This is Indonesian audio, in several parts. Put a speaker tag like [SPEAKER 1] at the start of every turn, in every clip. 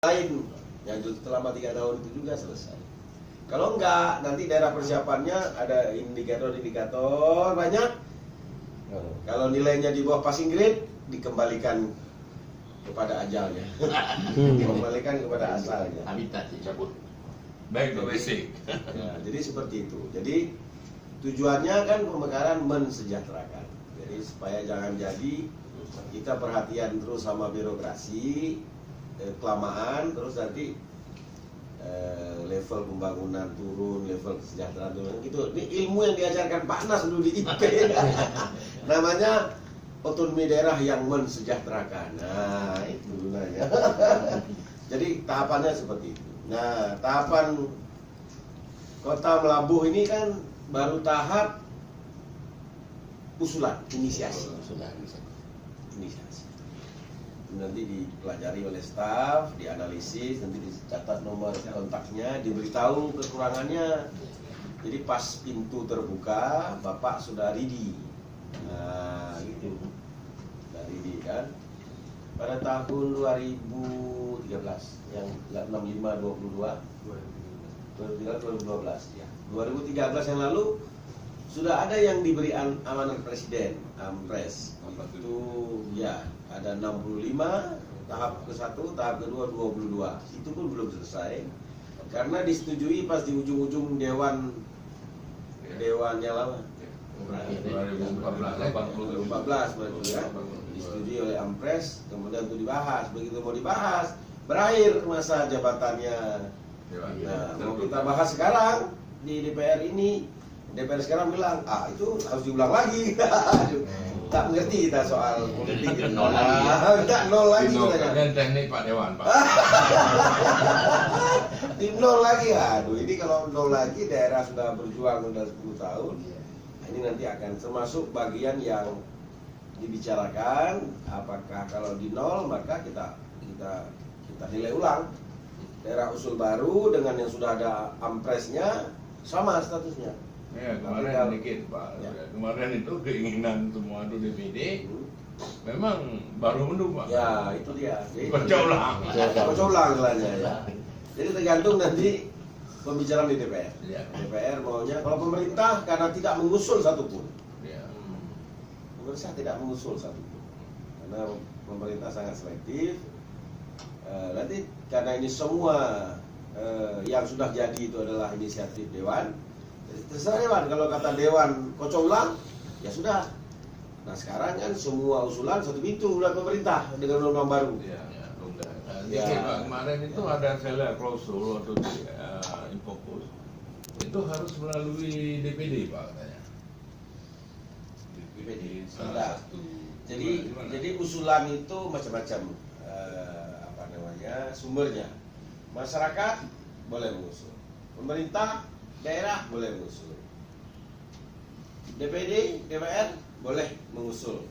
[SPEAKER 1] lain yang selama 3 tahun itu juga selesai. Kalau enggak, nanti daerah persiapannya ada indikator-indikator banyak. Kalau nilainya di bawah passing grade, dikembalikan kepada ajalnya. Dikembalikan kepada asalnya.
[SPEAKER 2] Habitat dicabut.
[SPEAKER 3] Baik domestik.
[SPEAKER 1] Ya, jadi seperti itu. Jadi tujuannya kan pemekaran mensejahterakan. Jadi supaya jangan jadi kita perhatian terus sama birokrasi, kelamaan, terus nanti level pembangunan turun, level kesejahteraan turun gitu. Ini ilmu yang diajarkan Pak Nas dulu di IP. Namanya otonomi daerah yang mensejahterakan. Nah, itu gunanya. Jadi tahapannya seperti itu. Nah, tahapan Kota Melabuh ini kan baru tahap usulan, inisiasi. Inisiasi. Nanti dipelajari oleh staf, dianalisis, nanti dicatat nomor kontaknya, diberitahu kekurangannya. Jadi pas pintu terbuka, Bapak sudah ready. Nah, gitu. Sudah ready kan. Pada tahun 2013 yang 6522 2012 ya. 2013 yang lalu sudah ada yang diberi amanat presiden, Ampres. Itu ya, ada 65, tahap ke-1, tahap kedua 22. Itu pun belum selesai. Karena disetujui pas di ujung-ujung dewan yang lama. 2014 berarti ya. Disetujui oleh Ampres, kemudian itu dibahas. Begitu mau dibahas, berakhir masa jabatannya. Nah, mau kita bahas sekarang di DPR ini, DPR sekarang bilang, itu harus diulang lagi. Tak mengerti kita soal politik.
[SPEAKER 2] Nol lagi.
[SPEAKER 1] Tidak nol lagi.
[SPEAKER 3] Dan teknik Pak Dewan, Pak.
[SPEAKER 1] Di nol lagi. Aduh, ini kalau nol lagi, daerah sudah berjuang sudah 10 tahun. Ini nanti akan termasuk bagian yang dibicarakan. Apakah kalau di nol, maka kita nilai ulang. Daerah usul baru dengan yang sudah ada ampresnya sama statusnya.
[SPEAKER 3] Ya, kemarin sedikit Pak. Ya. Kemarin itu keinginan semua itu DPD memang baru mendung Pak.
[SPEAKER 1] Ya, itu dia.
[SPEAKER 3] Baca ulang
[SPEAKER 1] istilahnya ya. Jadi tergantung nanti pembicaraan di DPR.
[SPEAKER 3] Ya.
[SPEAKER 1] DPR maunya, kalau pemerintah karena tidak mengusul satupun.
[SPEAKER 3] Ya.
[SPEAKER 1] Pemerintah tidak mengusul satupun. Karena pemerintah sangat selektif. Nanti karena ini semua yang sudah jadi itu adalah inisiatif Dewan. Terserah Dewan, kalau kata Dewan kocok ulang, ya sudah. Nah sekarang kan semua usulan satu pintu udah pemerintah dengan undang-undang baru.
[SPEAKER 3] Ya, udah.
[SPEAKER 1] Ya.
[SPEAKER 3] Pak, kemarin itu ada saya lihat klausul atau di Infocus itu harus melalui DPD Pak katanya.
[SPEAKER 1] DPD.
[SPEAKER 3] Salah satu.
[SPEAKER 1] Jadi usulan itu macam-macam sumbernya. Masyarakat boleh mengusul, pemerintah daerah boleh mengusul, DPD, DPR boleh mengusul.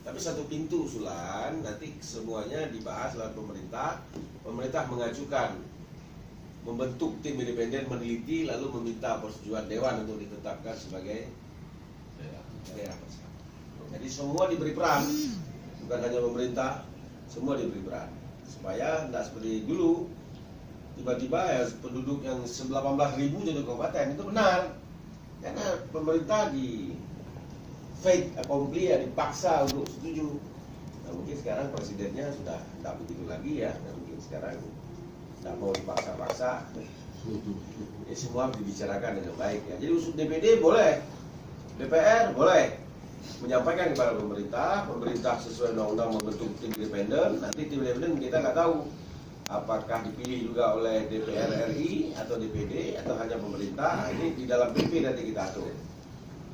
[SPEAKER 1] Tapi satu pintu usulan, nanti semuanya dibahas lewat pemerintah. Pemerintah mengajukan, membentuk tim independen meneliti, lalu meminta persetujuan Dewan untuk ditetapkan sebagai daerah persiapan. Jadi semua diberi peran, bukan hanya pemerintah, semua diberi peran. Supaya tidak seperti dulu, tiba-tiba ya penduduk yang 18.000 jadi kabupaten, itu benar. Karena pemerintah di fait accompli ya, dipaksa untuk setuju. Nah, mungkin sekarang presidennya sudah tidak begitu lagi ya. Nah, mungkin sekarang tidak mau dipaksa-paksa. Ya, semua dibicarakan dengan baik ya. Jadi usul DPD boleh, DPR boleh menyampaikan kepada pemerintah. Pemerintah sesuai undang-undang membentuk tim independen. Nanti tim independen kita nggak tahu apakah dipilih juga oleh DPR RI atau DPD atau hanya pemerintah. Ini di dalam PP nanti kita atur.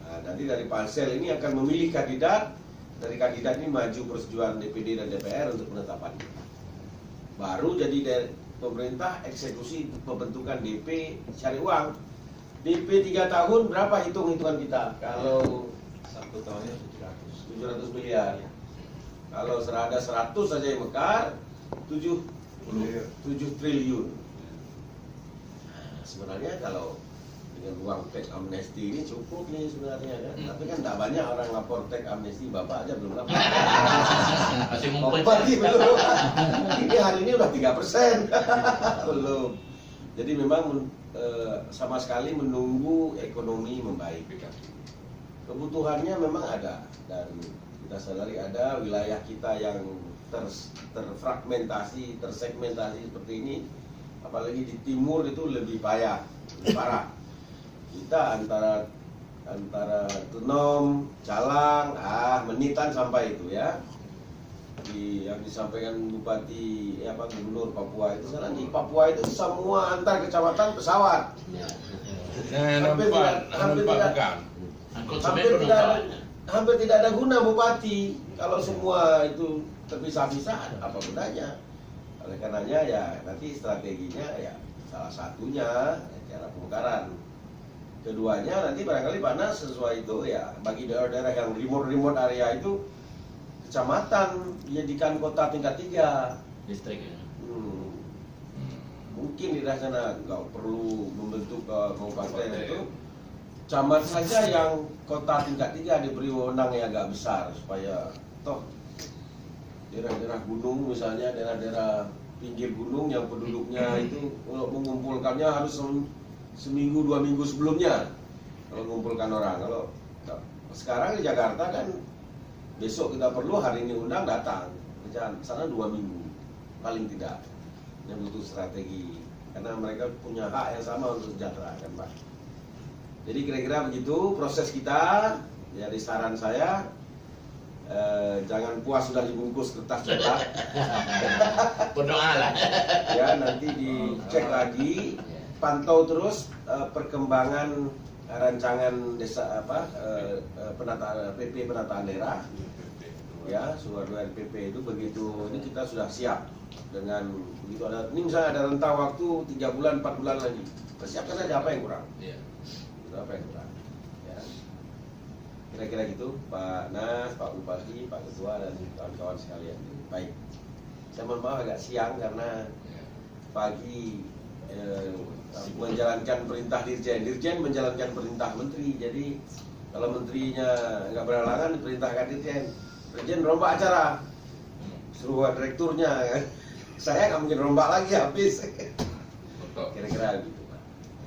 [SPEAKER 1] Nah, nanti dari pansel ini akan memilih kandidat. Dari kandidat ini maju persetujuan DPD dan DPR untuk penetapan. Baru jadi dari pemerintah eksekusi pembentukan DP cari uang. DP 3 tahun berapa hitung-hitungan kita? Kalau 1 tahunnya 700 miliar. Kalau ada 100 saja yang mekar, 7 triliun. Nah, sebenarnya kalau dengan uang teks amnesti ini cukup nih sebenarnya kan. Tapi kan tidak banyak orang lapor teks amnesti, bapak aja belum lapor.
[SPEAKER 2] Masih ngumpet.
[SPEAKER 1] Bupati belum. Ini hari ini udah 3%. Belum. Jadi memang sama sekali menunggu ekonomi membaik. Kebutuhannya memang ada, dan kita sadari ada wilayah kita yang terfragmentasi, tersegmentasi seperti ini. Apalagi di timur itu lebih payah, lebih parah. Kita antara Tenom, Calang, menitan sampai itu ya. Yang disampaikan Bupati Gubernur Papua itu, sekarang di Papua itu semua antar kecamatan pesawat. Hampir tidak ada guna Bupati kalau semua itu terpisah-pisah, apa gunanya? Oleh karenanya ya nanti strateginya ya salah satunya cara pemekaran. Keduanya nanti barangkali panas sesuai itu ya, bagi daerah-daerah yang remote area itu kecamatan dijadikan kota tingkat 3
[SPEAKER 2] Distrik ya.
[SPEAKER 1] Mungkin di daerah sana nggak perlu membentuk kabupaten itu, camat saja yang kota tingkat 3 diberi wewenang yang agak besar, supaya toh daerah-daerah gunung misalnya, daerah-daerah pinggir gunung yang penduduknya itu kalau mengumpulkannya harus seminggu 2 minggu sebelumnya kalau mengumpulkan orang. Kalau sekarang di Jakarta kan besok kita perlu, hari ini undang, datang ke sana 2 minggu paling tidak. Yang butuh strategi karena mereka punya hak yang sama untuk sejahtera kan Pak. Jadi kira-kira begitu proses kita. Jadi saran saya, jangan puas sudah dibungkus kertas cetak.
[SPEAKER 2] Berdoa lah.
[SPEAKER 1] Ya, nanti dicek lagi, pantau terus perkembangan rancangan desa penataan PP penataan daerah. Ya, surat RPP itu begitu ini kita sudah siap dengan begitu ada, ini misalnya ada rentang waktu 3 bulan 4 bulan lagi, persiapkan saja apa yang kurang. Apa yang kurang ya. Kira-kira gitu Pak Nas, Pak Bupati, Pak Ketua, dan kawan-kawan sekalian. Baik, saya mohon maaf agak siang karena pagi menjalankan perintah Dirjen menjalankan perintah Menteri. Jadi kalau menterinya nggak berhalangan diperintahkan Dirjen rombak acara, suruh direkturnya kan. Saya nggak mungkin rombak lagi habis. Kira-kira gitu Pak.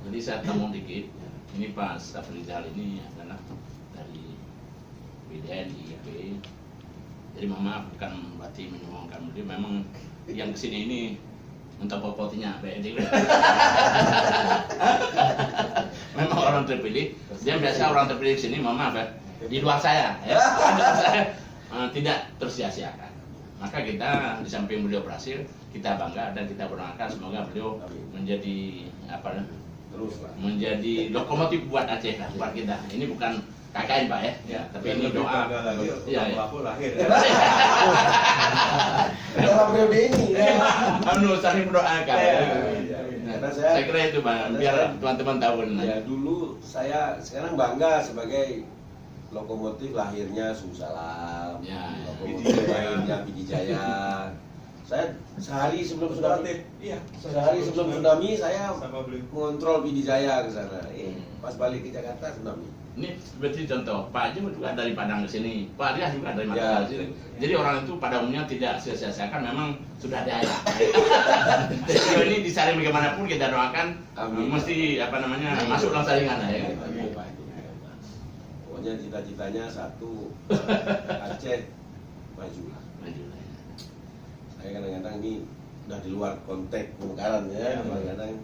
[SPEAKER 2] Jadi saya tambah dikit. Ini Pak Staf Rizal ini adalah dari BDN IIP. Jadi maaf bukan berarti menyombongkan beliau, memang yang kesini ini untuk popotinya BDN. Memang orang terpilih. Dia biasa orang terpilih di sini, maaf ya. Di luar saya, ya. Di luar saya tidak tersia-siakan. Maka kita di samping beliau berhasil, kita bangga dan kita berdoakan semoga beliau menjadi menjadi lokomotif buat Aceh, buat kita. Ini bukan KKN Pak ya, tapi ini doa. Iya,
[SPEAKER 4] aku lahir.
[SPEAKER 1] Dalam periode ini.
[SPEAKER 2] Saling mendoakan. Saya kira itu Pak, biar teman-teman tahu.
[SPEAKER 1] Ya dulu saya sekarang bangga sebagai lokomotif lahirnya Sumsalam, lokomotif lahirnya Pidijaya. Saya sehari sebelum tsunami, saya mengontrol Pidijaya ke sana. Pas balik ke Jakarta tsunami.
[SPEAKER 2] Ini seperti contoh, Pak Haji juga dari Padang ke sini, Pak Rias juga dari Makassar ke sini. Jadi orang itu pada umumnya tidak sia-siakan, memang sudah ada ya. Jadi ini disaring bagaimanapun kita doakan, mesti masuk dalam saringan ya.
[SPEAKER 1] Pokoknya cita-citanya satu, Aceh majulah. Saya kadang-kadang ini udah di luar konteks pemekaran ya, kadang-kadang